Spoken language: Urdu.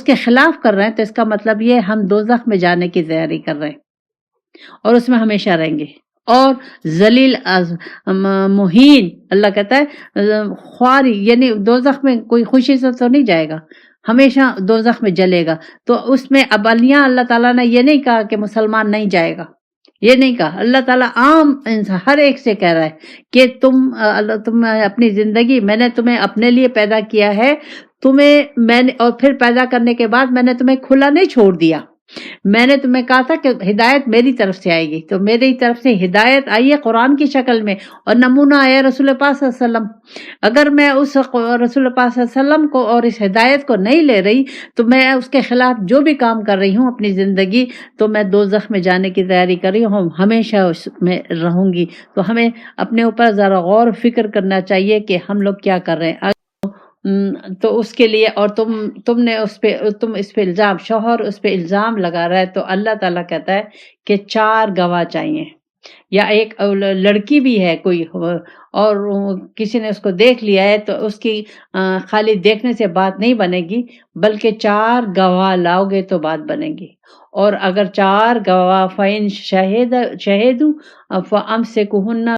اس کے خلاف کر رہے ہیں تو اس کا مطلب یہ ہم دوزخ میں جانے کی تیاری کر رہے ہیں اور اس میں ہمیشہ رہیں گے، اور ذلیل مہین، اللہ کہتا ہے خواری، یعنی دوزخ میں کوئی خوشی سے تو نہیں جائے گا، ہمیشہ دوزخ میں جلے گا۔ تو اس میں اب اللہ تعالیٰ نے یہ نہیں کہا کہ مسلمان نہیں جائے گا، یہ نہیں کہا۔ اللہ تعالیٰ عام ہر ایک سے کہہ رہا ہے کہ تم اپنی زندگی، میں نے تمہیں اپنے لیے پیدا کیا ہے، میں نے، اور پھر پیدا کرنے کے بعد میں نے تمہیں کھلا نہیں چھوڑ دیا، میں نے تمہیں کہا تھا کہ ہدایت میری طرف سے آئے گی، تو میری طرف سے ہدایت آئی ہے قرآن کی شکل میں، اور نمونہ آیا رسول پاک صلی اللہ علیہ وسلم۔ اگر میں اس رسول پاک صلی اللہ علیہ وسلم کو اور اس ہدایت کو نہیں لے رہی تو میں اس کے خلاف جو بھی کام کر رہی ہوں اپنی زندگی، تو میں دوزخ میں جانے کی تیاری کر رہی ہوں، ہمیشہ اس میں رہوں گی۔ تو ہمیں اپنے اوپر ذرا غور و فکر کرنا چاہیے کہ ہم لوگ کیا کر رہے ہیں۔ تو اس کے لیے، اور تم اس پہ الزام، شوہر اس پہ الزام لگا رہا ہے، تو اللہ تعالیٰ کہتا ہے کہ 4 گواہ چاہیے، یا ایک لڑکی بھی ہے کوئی اور کسی نے اس کو دیکھ لیا ہے، تو اس کی خالی دیکھنے سے بات نہیں بنے گی، بلکہ 4 گواہ لاؤ گے تو بات بنے گی۔ اور اگر 4 گواہ فَإِن شَهِدُوا فَأَمْسِكُوهُنَّ